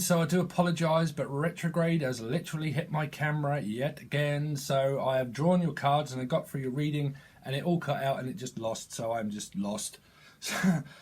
so I do apologise, but retrograde has literally hit my camera yet again. So I have drawn your cards and I got through your reading and it all cut out and it just lost. So I'm just lost.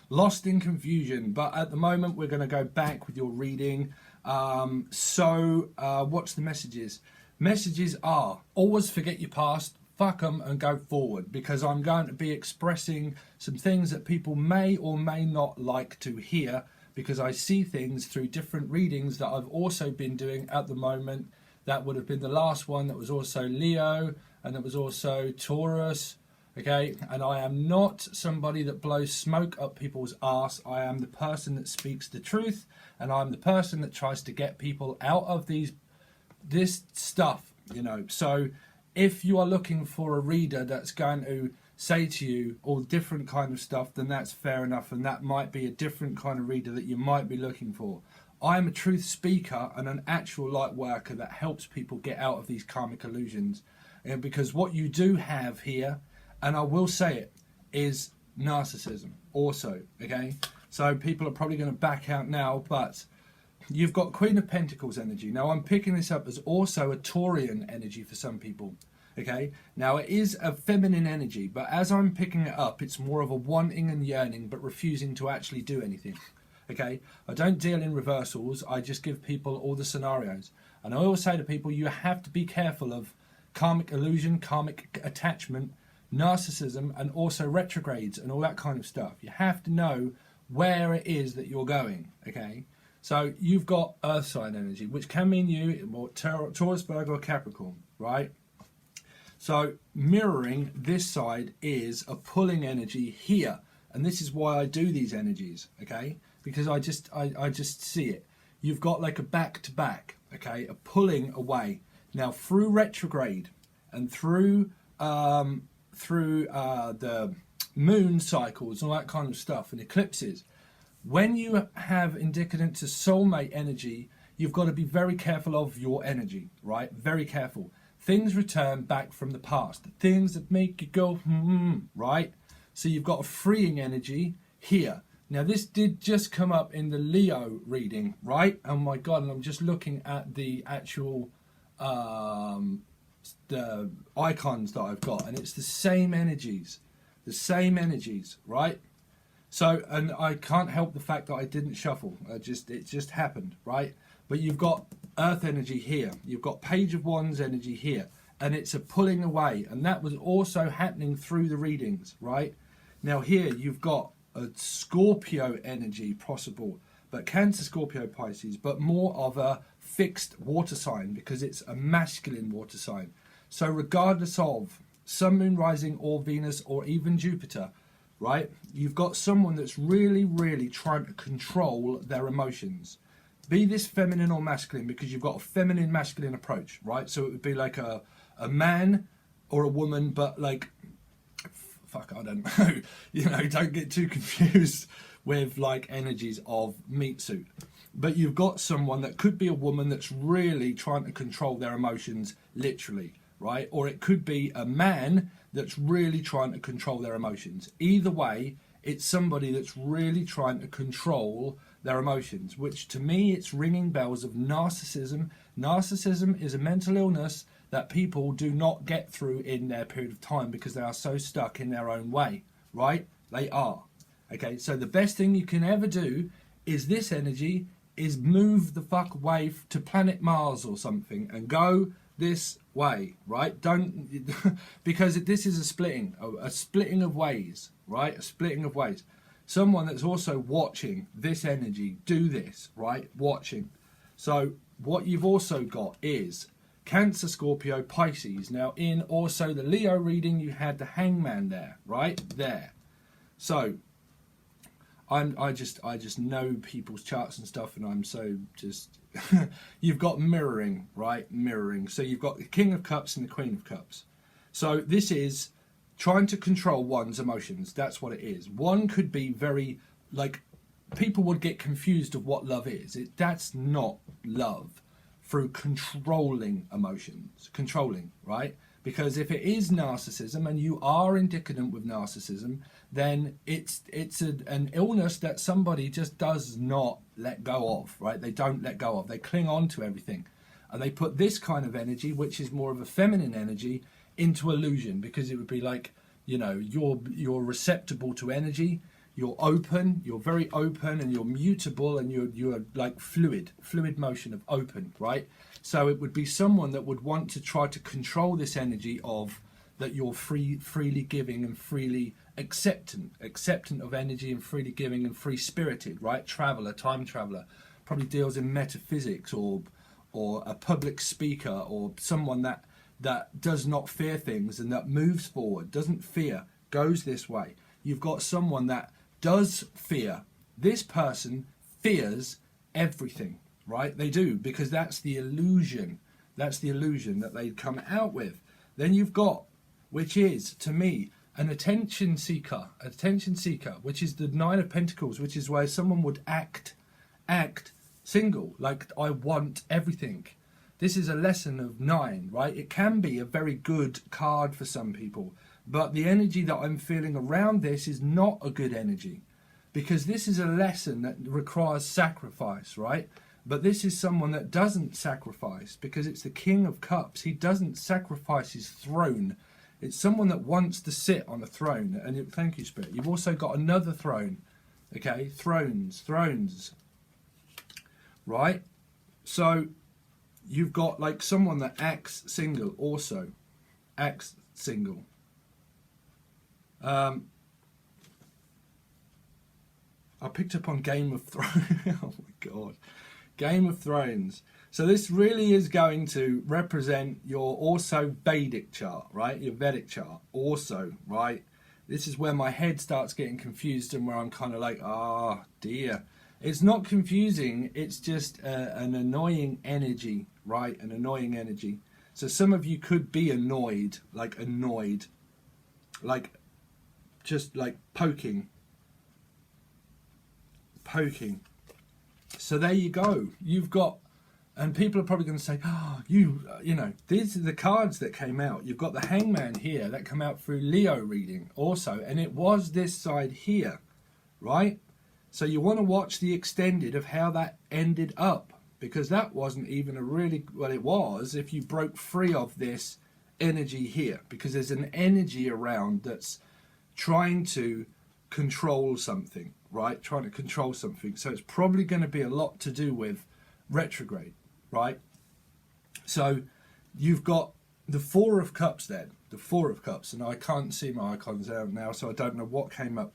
Lost in confusion. But at the moment we're going to go back with your reading. What's the messages? Messages are always forget your past, fuck them and go forward, because I'm going to be expressing some things that people may or may not like to hear, because I see things through different readings that I've also been doing at the moment. That would have been the last one, that was also Leo, and it was also Taurus, okay? And I am not somebody that blows smoke up people's arse. I am the person that speaks the truth, and I'm the person that tries to get people out of this stuff, you know. So if you are looking for a reader that's going to say to you all different kind of stuff, then that's fair enough, and that might be a different kind of reader that you might be looking for. I'm a truth speaker and an actual light worker that helps people get out of these karmic illusions. And because what you do have here, and I will say it, is narcissism also, okay? So people are probably going to back out now, but you've got Queen of Pentacles energy. Now I'm picking this up as also a Taurian energy for some people. Okay, now it is a feminine energy, but as I'm picking it up, it's more of a wanting and yearning, but refusing to actually do anything. Okay, I don't deal in reversals. I just give people all the scenarios. And I always say to people, you have to be careful of karmic illusion, karmic attachment, narcissism, and also retrogrades and all that kind of stuff. You have to know where it is that you're going. Okay, so you've got Earth sign energy, which can mean you, or Taurus, Virgo, or Capricorn, right? So mirroring this side is a pulling energy here, and this is why I do these energies, okay? Because I just see it. You've got like a back to back, okay, a pulling away. Now through retrograde and through the moon cycles and all that kind of stuff and eclipses, when you have indicative to soulmate energy, you've got to be very careful of your energy, right? Very careful. Things return back from the past. Things that make you go, right? So you've got a freeing energy here. Now this did just come up in the Leo reading, right? Oh my God, and I'm just looking at the actual the icons that I've got, and it's the same energies, right? So, and I can't help the fact that I didn't shuffle. It just happened, right? But you've got Earth energy here. You've got Page of Wands energy here. And it's a pulling away. And that was also happening through the readings, right? Now here you've got a Scorpio energy possible. But Cancer, Scorpio, Pisces. But more of a fixed water sign, because it's a masculine water sign. So regardless of Sun, Moon, Rising, or Venus, or even Jupiter, right? You've got someone that's really, really trying to control their emotions. Be this feminine or masculine, because you've got a feminine masculine approach, right? So it would be like a man or a woman, but like, fuck, I don't know. You know, don't get too confused with like energies of meat suit. But you've got someone that could be a woman that's really trying to control their emotions, literally, right? Or it could be a man that's really trying to control their emotions. Either way, it's somebody that's really trying to control their emotions, which to me, it's ringing bells of narcissism. Narcissism is a mental illness that people do not get through in their period of time because they are so stuck in their own way, right? They are. Okay, so the best thing you can ever do is this energy is move the fuck away to planet Mars or something and go this way, right? Don't, because this is a splitting of ways, right? A splitting of ways. Someone that's also watching this energy do this, right? Watching. So what you've also got is Cancer, Scorpio, Pisces. Now in also the Leo reading, you had the Hangman there, right? There. So I just know people's charts and stuff, and I'm so just you've got mirroring, right? Mirroring. So you've got the King of Cups and the Queen of Cups. So this is trying to control one's emotions. That's what it is. One could be very, like, people would get confused of what love is. That's not love through controlling emotions. Controlling, right? Because if it is narcissism and you are indicative with narcissism, then it's an illness that somebody just does not let go of, right? They don't let go of. They cling on to everything. And they put this kind of energy, which is more of a feminine energy, into illusion, because it would be like, you know, you're receptible to energy, you're open, you're very open, and you're mutable, and you're like fluid motion of open, right? So it would be someone that would want to try to control this energy of that you're freely giving and freely acceptant of energy, and freely giving and free spirited, right? Traveler, time traveler, probably deals in metaphysics, or a public speaker, or someone that does not fear things and that moves forward, doesn't fear, goes this way. You've got someone that does fear. This person fears everything, right? They do, because that's the illusion. That's the illusion that they come out with. Then you've got, which is, to me, an attention seeker, which is the Nine of Pentacles, which is where someone would act single, like I want everything. This is a lesson of 9, right? It can be a very good card for some people, but the energy that I'm feeling around this is not a good energy, because this is a lesson that requires sacrifice, right? But this is someone that doesn't sacrifice, because it's the King of Cups. He doesn't sacrifice his throne. It's someone that wants to sit on a throne. And thank you, Spirit. You've also got another throne, okay? Thrones, right? So you've got like someone that acts single also. Acts single. I picked up on Game of Thrones. Oh my God. Game of Thrones. So this really is going to represent your also Vedic chart, right? Your Vedic chart also, right? This is where my head starts getting confused and where I'm kind of like, ah, dear. It's not confusing. It's just an annoying energy, right? An annoying energy. So some of you could be annoyed, like just like poking. So there you go. You've got, and people are probably going to say, oh, you know, these are the cards that came out. You've got the Hangman here that come out through Leo reading also, and it was this side here, right? So you want to watch the extended of how that ended up, because that wasn't even a really, well, it was if you broke free of this energy here, because there's an energy around that's trying to control something, right? Trying to control something. So it's probably going to be a lot to do with retrograde, right? So you've got the Four of Cups then, the Four of Cups, and I can't see my icons out now, so I don't know what came up.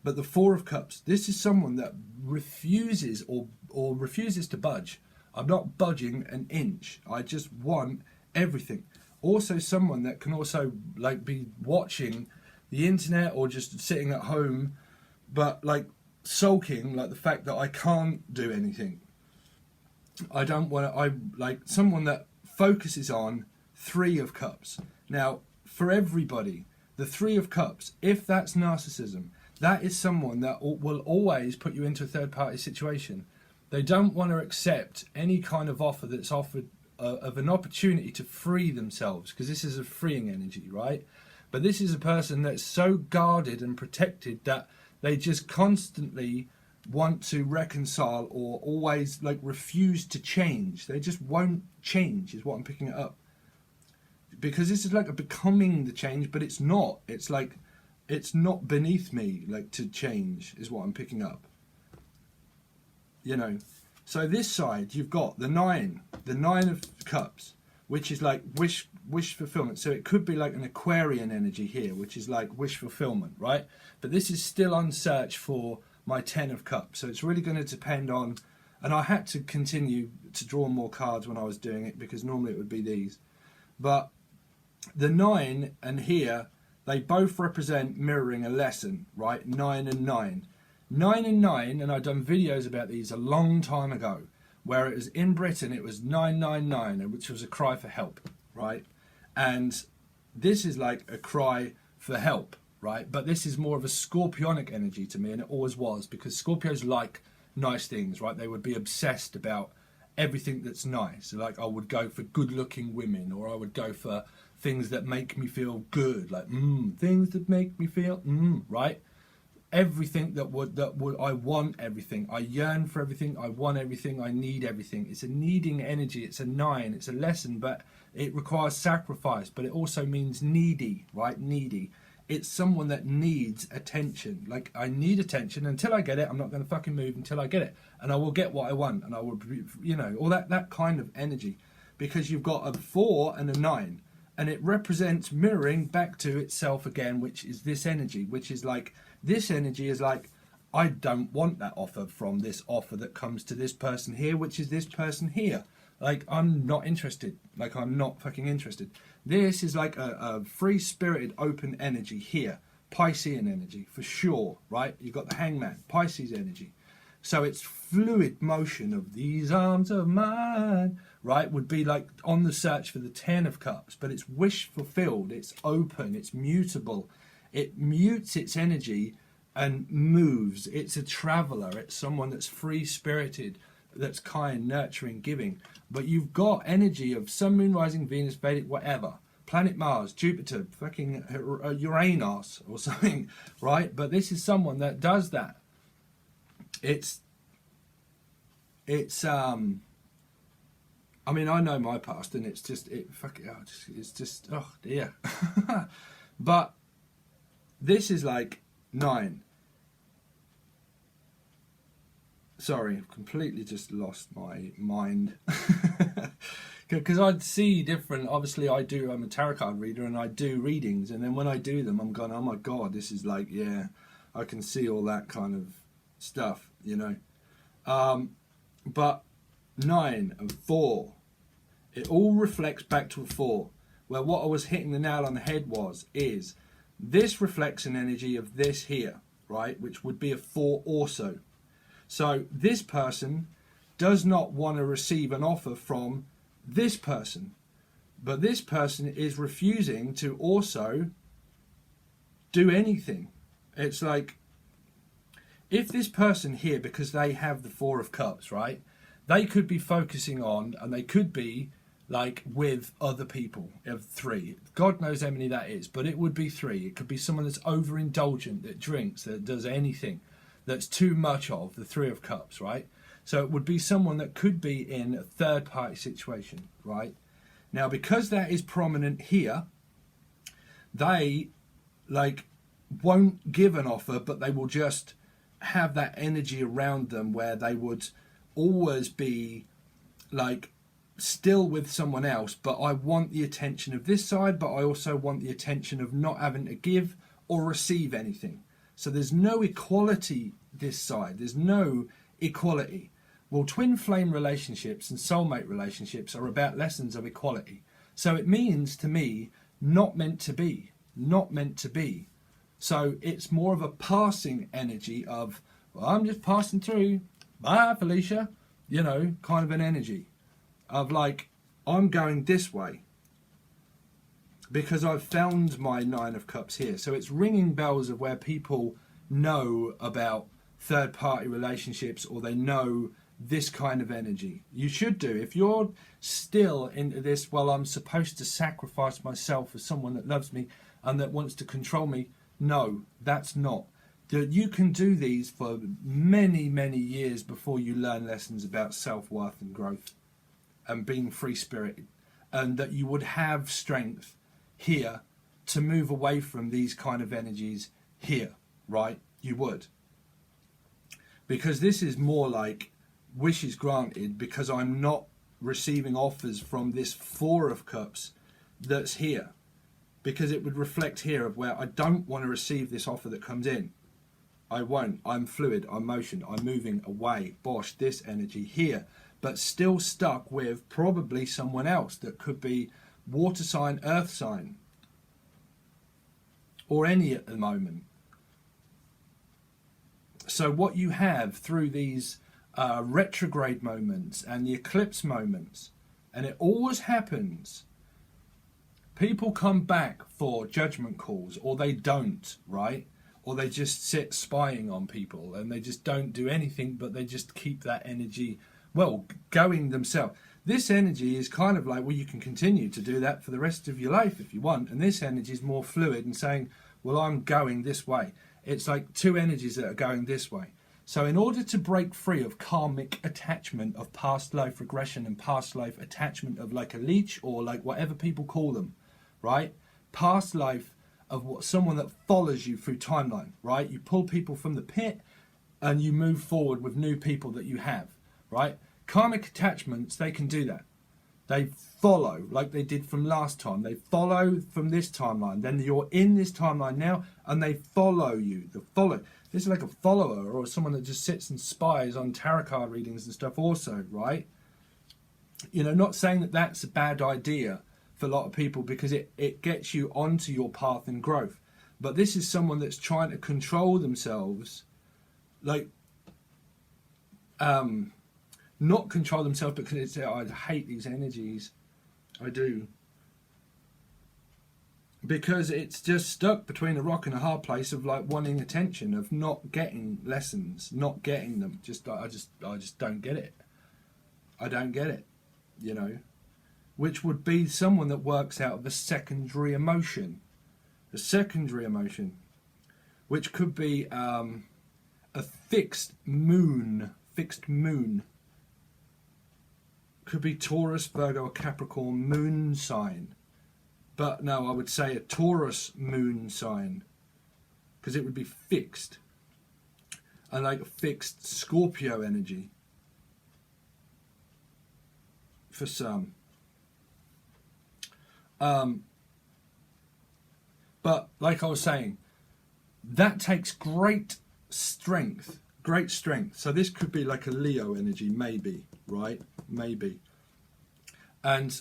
But the Four of Cups, this is someone that refuses or refuses to budge. I'm not budging an inch. I just want everything. Also someone that can also like be watching the internet or just sitting at home, but like sulking, like the fact that I can't do anything. I don't want to, I like someone that focuses on Three of Cups. Now, for everybody, the Three of Cups, if that's narcissism, that is someone that will always put you into a third-party situation. They don't want to accept any kind of offer that's offered of an opportunity to free themselves, because this is a freeing energy, right? But this is a person that's so guarded and protected that they just constantly want to reconcile or always like refuse to change. They just won't change is what I'm picking it up. Because this is like a becoming the change, but it's not. It's like, it's not beneath me like to change is what I'm picking up. You know, so this side you've got the nine of cups, which is like wish fulfillment. So it could be like an Aquarian energy here, which is like wish fulfillment, right? But this is still on search for my 10 of cups. So it's really going to depend on, and I had to continue to draw more cards when I was doing it, because normally it would be these. But the 9 and here, they both represent mirroring a lesson, right? 9 and 9. 9 and 9, and I've done videos about these a long time ago, where it was in Britain, it was 999, which was a cry for help, right? And this is like a cry for help, right? But this is more of a scorpionic energy to me, and it always was, because Scorpios like nice things, right? They would be obsessed about everything that's nice. Like I would go for good looking women, or I would go for things that make me feel good, like things that make me feel right. Everything that would I want everything, I yearn for everything, I want everything, I need everything. It's a needing energy. It's a 9. It's a lesson, but it requires sacrifice, but it also means needy, right? Needy. It's someone that needs attention. Like, I need attention. Until I get it, I'm not going to fucking move until I get it, and I will get what I want, and I will, you know, all that kind of energy. Because you've got a 4 and a 9, and it represents mirroring back to itself again, which is this energy, which is like, this energy is like, I don't want that offer from this offer that comes to this person here, which is this person here. Like, I'm not interested. Like, I'm not fucking interested. This is like a free-spirited, open energy here. Piscean energy, for sure, right? You've got the Hangman, Pisces energy. So it's fluid motion of these arms of mine, right? Would be like on the search for the 10 of Cups, but it's wish fulfilled. It's open. It's mutable. It mutes its energy and moves. It's a traveler. It's someone that's free-spirited, that's kind, nurturing, giving. But you've got energy of Sun, Moon, Rising, Venus, Vedic, whatever. Planet Mars, Jupiter, fucking Uranus or something, right? But this is someone that does that. It's I mean, I know my past, and it's just, it's just, oh dear. But this is like 9. Sorry, I've completely just lost my mind. Because I'd see different, obviously I'm a tarot card reader and I do readings, and then when I do them, I'm going, oh my God, this is like, yeah, I can see all that kind of stuff, you know. But 9 and 4, it all reflects back to a 4, where what I was hitting the nail on the head is this reflects an energy of this here, right, which would be a 4 also. So this person does not want to receive an offer from this person, but this person is refusing to also do anything. It's like, if this person here, because they have the 4 of Cups, right, they could be focusing on, and they could be like with other people of 3. God knows how many that is, but it would be 3. It could be someone that's overindulgent, that drinks, that does anything, that's too much of the 3 of Cups, right? So it would be someone that could be in a third party situation, right? Now, because that is prominent here, they like won't give an offer, but they will just have that energy around them where they would always be like still with someone else, but I want the attention of this side, but I also want the attention of not having to give or receive anything. So there's no equality this side. There's no equality. Well, twin flame relationships and soulmate relationships are about lessons of equality. So it means to me, not meant to be, not meant to be. So it's more of a passing energy of, well, I'm just passing through. Bye, Felicia. You know, kind of an energy of like, I'm going this way because I've found my 9 of Cups here. So it's ringing bells of where people know about third party relationships, or they know this kind of energy. You should do. If you're still into this, well, I'm supposed to sacrifice myself for someone that loves me and that wants to control me. No, that's not. You can do these for many, many years before you learn lessons about self-worth and growth and being free-spirited, and that you would have strength here to move away from these kind of energies here, right? You would. Because this is more like wishes granted, because I'm not receiving offers from this 4 of Cups that's here. Because it would reflect here of where I don't want to receive this offer that comes in. I won't. I'm fluid. I'm motion. I'm moving away. Bosh, this energy here. But still stuck with probably someone else that could be water sign, earth sign. Or any at the moment. So what you have through these retrograde moments and the eclipse moments, and it always happens, people come back for judgment calls, or they don't, right? Or they just sit spying on people and they just don't do anything, but they just keep that energy well, going themselves. This energy is kind of like, well, you can continue to do that for the rest of your life if you want. And this energy is more fluid and saying, well, I'm going this way. It's like two energies that are going this way. So in order to break free of karmic attachment, of past life regression and past life attachment of like a leech or like whatever people call them, right? Past life of what someone that follows you through timeline, right? You pull people from the pit and you move forward with new people that you have, right? Karmic attachments, they can do that. They follow, like they did from last time. They follow from this timeline. Then you're in this timeline now, and they follow you. This is like a follower or someone that just sits and spies on tarot card readings and stuff also, right? You know, not saying that that's a bad idea for a lot of people because it gets you onto your path in growth. But this is someone that's trying to control themselves, like, not control themselves because it's, I hate these energies. I do. Because it's just stuck between a rock and a hard place of like wanting attention, of not getting lessons, not getting them. I just don't get it. I don't get it, you know. Which would be someone that works out of a secondary emotion. A secondary emotion. Which could be a fixed moon. Could be Taurus, Virgo, or Capricorn moon sign. But no, I would say a Taurus moon sign. Because it would be fixed. And like a fixed Scorpio energy. For some. But like I was saying, that takes great strength. Great strength. So this could be like a Leo energy, maybe, right? Maybe. And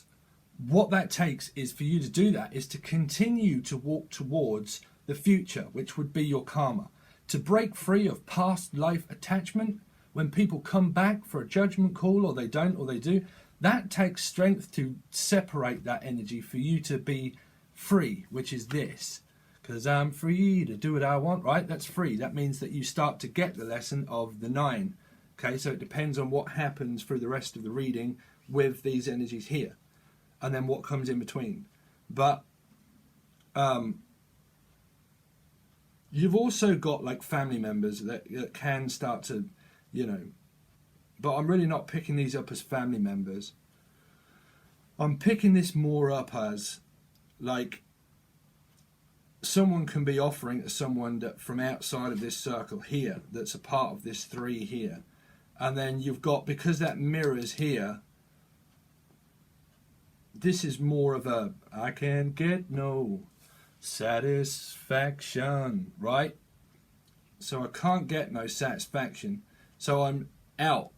what that takes is for you to do that is to continue to walk towards the future, which would be your karma. To break free of past life attachment, when people come back for a judgment call or they don't or they do, that takes strength to separate that energy for you to be free, which is this. Because I'm free to do what I want, right? That's free. That means that you start to get the lesson of the 9. Okay, so it depends on what happens through the rest of the reading with these energies here. And then what comes in between. But you've also got like family members that can start to, you know, but I'm really not picking these up as family members. I'm picking this more up as like someone can be offering to someone that from outside of this circle here, that's a part of this 3 here. And then you've got, because that mirrors here, this is more of a, I can't get no satisfaction, right? So I can't get no satisfaction. So I'm out,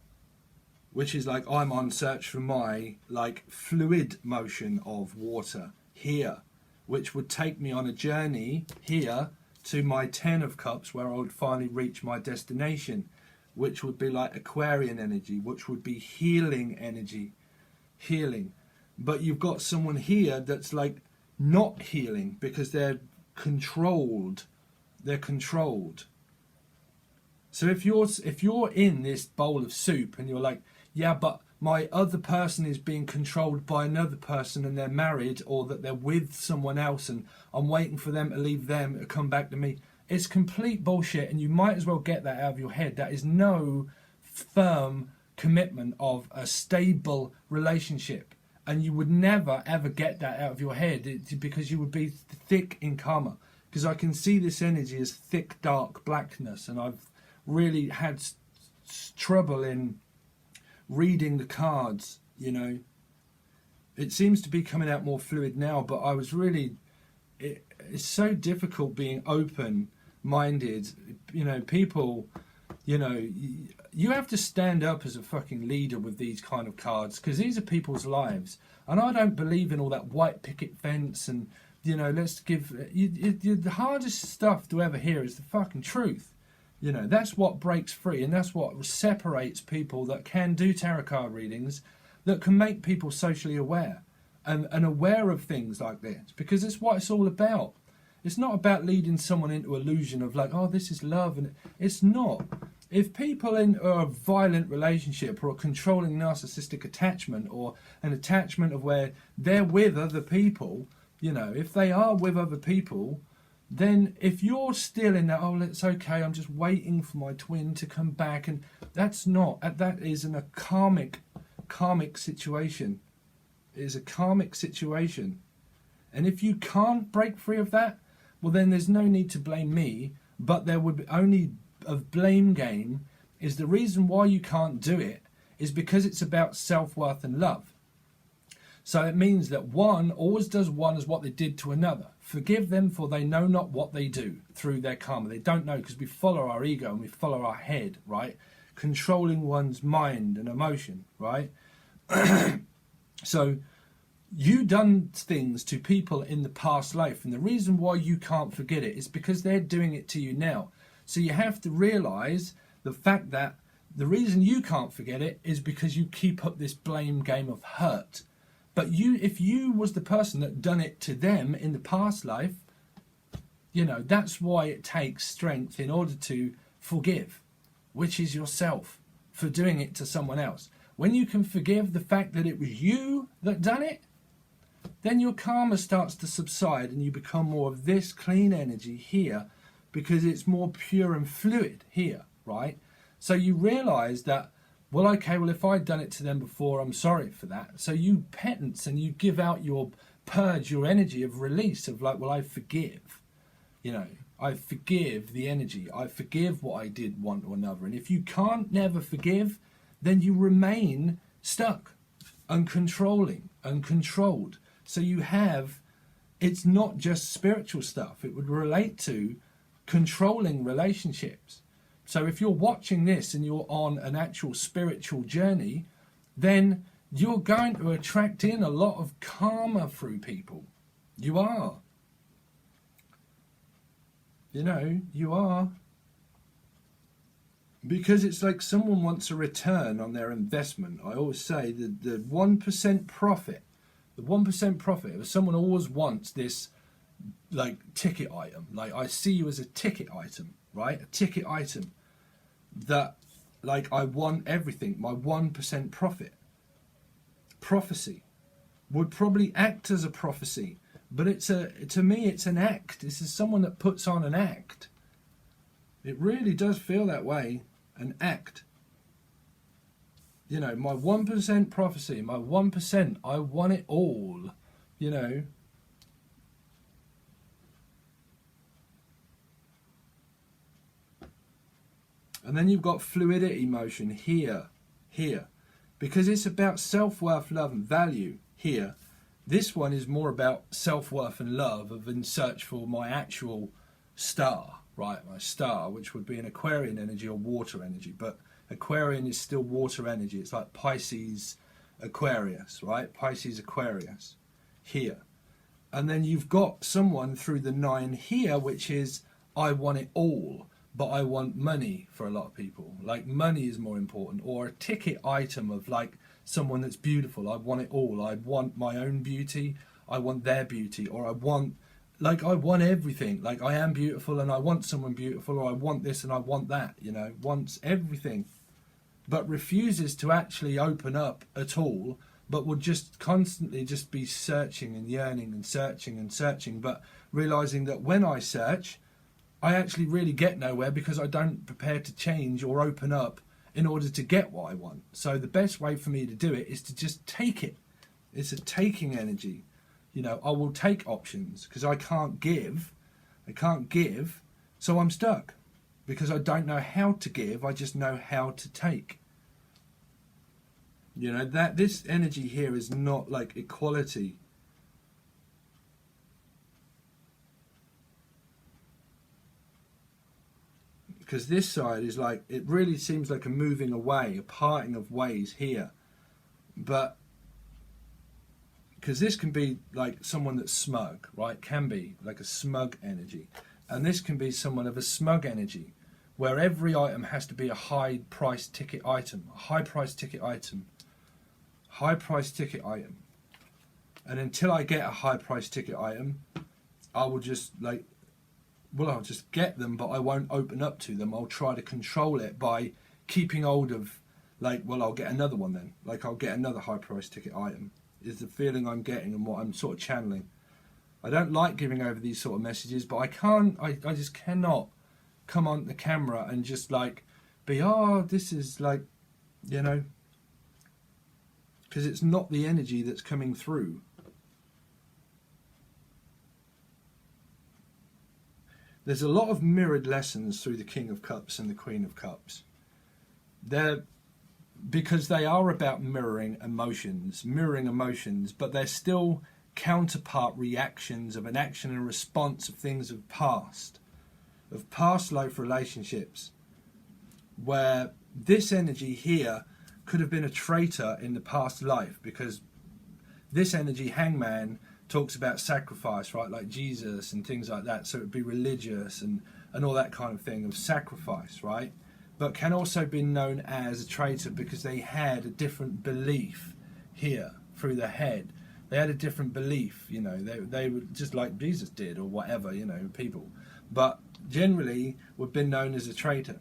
which is like I'm on search for my like fluid motion of water here, which would take me on a journey here to my 10 of cups where I would finally reach my destination, which would be like Aquarian energy, which would be healing energy, healing. But you've got someone here that's like not healing because they're controlled. They're controlled. So if you're in this bowl of soup and you're like, yeah, but my other person is being controlled by another person and they're married or that they're with someone else and I'm waiting for them to leave them to come back to me. It's complete bullshit and you might as well get that out of your head. That is no firm commitment of a stable relationship. And you would never ever get that out of your head because you would be thick in karma. Because I can see this energy as thick, dark blackness. And I've really had trouble in reading the cards, you know. It seems to be coming out more fluid now, but I was really, it's so difficult being open-minded. You know, people, you know, you have to stand up as a fucking leader with these kind of cards because these are people's lives. And I don't believe in all that white picket fence and, you know, let's give, the hardest stuff to ever hear is the fucking truth. You know, that's what breaks free and that's what separates people that can do tarot card readings, that can make people socially aware and aware of things like this, because it's what it's all about. It's not about leading someone into illusion of like, oh, this is love, and it's not. If people in a violent relationship or a controlling narcissistic attachment or an attachment of where they're with other people, you know, if they are with other people, then if you're still in that, oh, it's okay, I'm just waiting for my twin to come back, and that's not, that is a karmic situation. It is a karmic situation. And if you can't break free of that, well, then there's no need to blame me, but there would be only a blame game. Is the reason why you can't do it is because it's about self-worth and love. So it means that one always does one as what they did to another. Forgive them, for they know not what they do, through their karma. They don't know, because we follow our ego and we follow our head, right? Controlling one's mind and emotion, right? So you done things to people in the past life, and the reason why you can't forget it is because they're doing it to you now. So you have to realize the fact that the reason you can't forget it is because you keep up this blame game of hurt. But you, if you was the person that done it to them in the past life, you know, that's why it takes strength in order to forgive, which is yourself, for doing it to someone else. When you can forgive the fact that it was you that done it, then your karma starts to subside and you become more of this clean energy here, because it's more pure and fluid here, right? So you realize that, well, okay, well, if I'd done it to them before, I'm sorry for that. So you penance and you give out your purge, your energy of release of like, well, I forgive, you know, I forgive the energy. I forgive what I did one to another. And if you can't never forgive, then you remain stuck, uncontrolling, uncontrolled. So you have, it's not just spiritual stuff. It would relate to controlling relationships. So if you're watching this and you're on an actual spiritual journey, then you're going to attract in a lot of karma through people. You are. You know, you are. Because it's like someone wants a return on their investment. I always say that the 1% profit, if someone always wants this like ticket item, like I see you as a ticket item, right? A ticket item that like I want everything, my 1% profit. Prophecy would probably act as a prophecy, but to me it's an act. This is someone that puts on an act. It really does feel that way, an act. You know, my 1% prophecy, my 1%, I want it all, you know. And then you've got fluidity motion here, because it's about self-worth, love and value here. This one is more about self-worth and love, of in search for my actual star, right? My star, which would be an Aquarian energy or water energy, but Aquarian is still water energy. It's like Pisces, Aquarius, right? Pisces, Aquarius here. And then you've got someone through the 9 here, which is I want it all. But I want money for a lot of people. Like money is more important, or a ticket item of like someone that's beautiful. I want it all. I want my own beauty. I want their beauty, or I want everything. Like I am beautiful and I want someone beautiful, or I want this and I want that, you know, wants everything, but refuses to actually open up at all, but would just constantly just be searching and yearning and searching, but realizing that when I search, I actually really get nowhere, because I don't prepare to change or open up in order to get what I want. So the best way for me to do it is to just take it. It's a taking energy. You know, I will take options because I can't give. So I'm stuck because I don't know how to give. I just know how to take. You know, that this energy here is not like equality. Because this side is like, it really seems like a moving away, a parting of ways here. But, because this can be like someone that's smug, right? Can be like a smug energy. And this can be someone of a smug energy, where every item has to be a high price ticket item. A high price ticket item. High price ticket item. And until I get a high price ticket item, I will just like well, I'll just get them, but I won't open up to them. I'll try to control it by keeping hold of, like, well, I'll get another one then. Like, I'll get another high price ticket item, is the feeling I'm getting and what I'm sort of channeling. I don't like giving over these sort of messages, but I just cannot come on the camera and just like be, oh, this is like, you know, because it's not the energy that's coming through. There's a lot of mirrored lessons through the King of Cups and the Queen of Cups. Because they are about mirroring emotions, but they're still counterpart reactions of an action and response of things of past life relationships, where this energy here could have been a traitor in the past life, because this energy, Hangman, talks about sacrifice, right, like Jesus and things like that, so it'd be religious and all that kind of thing of sacrifice, right, but can also be known as a traitor because they had a different belief here through the head. They had a different belief, you know, they were just like Jesus did or whatever, you know, people, but generally would been known as a traitor.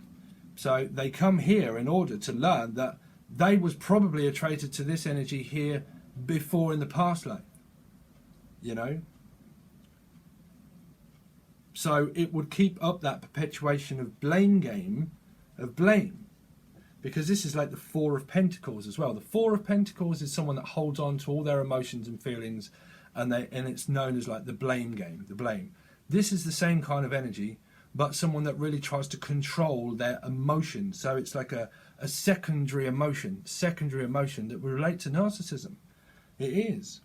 So they come here in order to learn that they was probably a traitor to this energy here before in the past life, you know. So it would keep up that perpetuation of blame game, of blame, because this is like the Four of Pentacles as well. The Four of Pentacles is someone that holds on to all their emotions and feelings, and it's known as like the blame game, the blame. This is the same kind of energy, but someone that really tries to control their emotions. So it's like a secondary emotion that will relate to narcissism. It is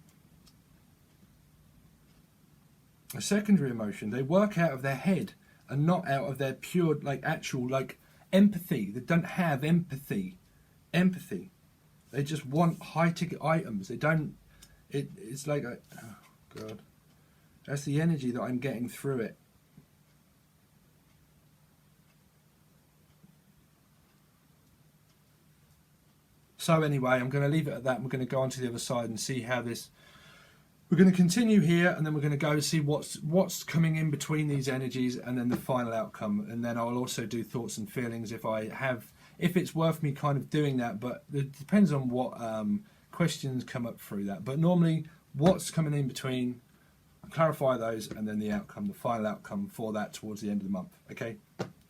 a secondary emotion. They work out of their head and not out of their pure, like, actual, like, empathy. They don't have empathy. They just want high ticket items. They don't. It's like oh God, that's the energy that I'm getting through it. So anyway, I'm going to leave it at that. We're going to go on to the other side and see how this. We're going to continue here, and then we're going to go see what's coming in between these energies, and then the final outcome. And then I'll also do thoughts and feelings if it's worth me kind of doing that. But it depends on what questions come up through that. But normally, what's coming in between, I'll clarify those, and then the outcome, the final outcome for that towards the end of the month. Okay,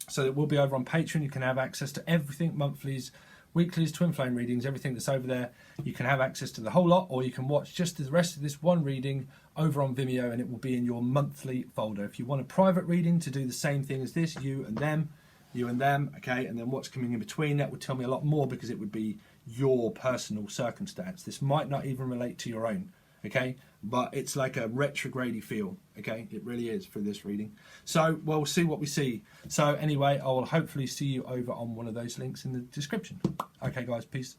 so it will be over on Patreon. You can have access to everything, monthlies, weeklies, twin flame readings, everything that's over there. You can have access to the whole lot, or you can watch just the rest of this one reading over on Vimeo, and it will be in your monthly folder. If you want a private reading to do the same thing as this, you and them, okay, and then what's coming in between, that would tell me a lot more, because it would be your personal circumstance. This might not even relate to your own, okay, but it's like a retrograde feel, okay, it really is for this reading. So we'll see what we see. So anyway, I will hopefully see you over on one of those links in the description. Okay guys, peace.